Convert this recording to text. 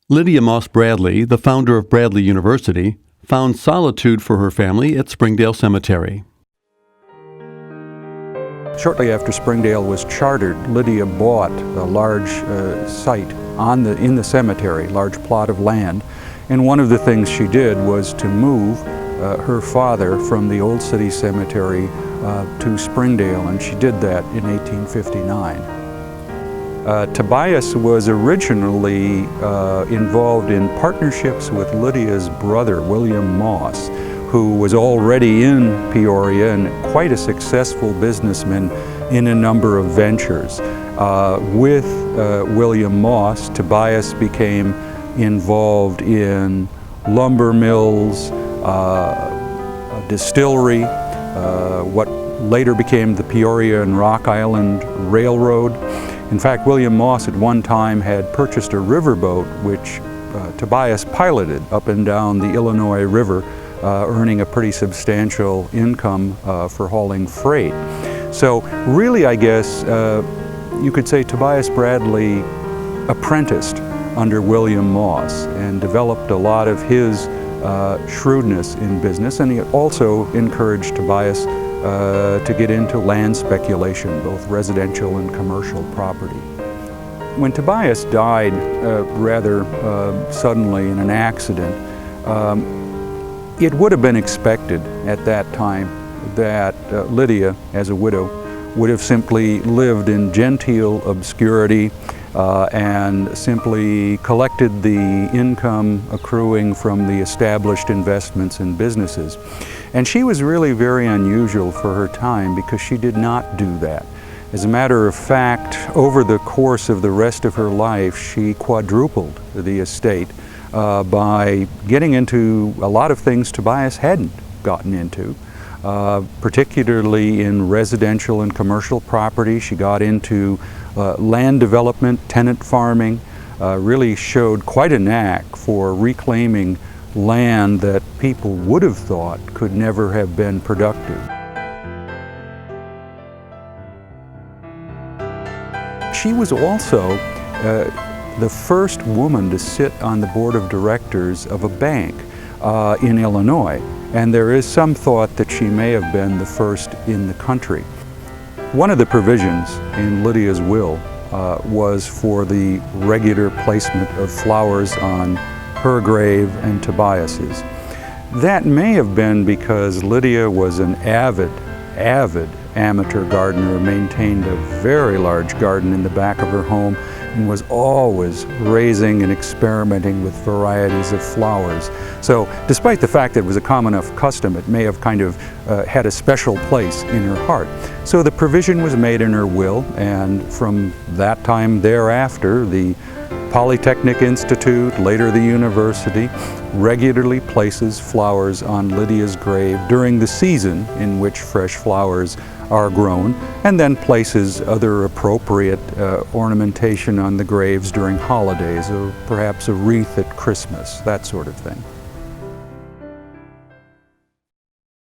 Lydia Moss Bradley, the founder of Bradley University, found solitude for her family at Springdale Cemetery. Shortly after Springdale was chartered, Lydia bought a large site in the cemetery, large plot of land, and one of the things she did was to move her father from the Old City Cemetery to Springdale, and she did that in 1859. Tobias was originally involved in partnerships with Lydia's brother, William Moss, who was already in Peoria and quite a successful businessman in a number of ventures. With William Moss, Tobias became involved in lumber mills, a distillery, what later became the Peoria and Rock Island Railroad. In fact, William Moss at one time had purchased a riverboat which Tobias piloted up and down the Illinois River, earning a pretty substantial income for hauling freight. So really, I guess, you could say Tobias Bradley apprenticed under William Moss and developed a lot of his shrewdness in business, and he also encouraged Tobias to get into land speculation, both residential and commercial property. When Tobias died rather suddenly in an accident, it would have been expected at that time that Lydia, as a widow, would have simply lived in genteel obscurity and simply collected the income accruing from the established investments and businesses. And she was really very unusual for her time because she did not do that. As a matter of fact, over the course of the rest of her life, she quadrupled the estate by getting into a lot of things Tobias hadn't gotten into, particularly in residential and commercial property. She got into land development, tenant farming, really showed quite a knack for reclaiming land that people would have thought could never have been productive. She was also the first woman to sit on the board of directors of a bank in Illinois, and there is some thought that she may have been the first in the country. One of the provisions in Lydia's will was for the regular placement of flowers on her grave and Tobias's. That may have been because Lydia was an avid amateur gardener, maintained a very large garden in the back of her home, and was always raising and experimenting with varieties of flowers. So despite the fact that it was a common enough custom, it may have kind of had a special place in her heart. So the provision was made in her will, and from that time thereafter, the Polytechnic Institute, later the university, regularly places flowers on Lydia's grave during the season in which fresh flowers are grown, and then places other appropriate ornamentation on the graves during holidays, or perhaps a wreath at Christmas, that sort of thing.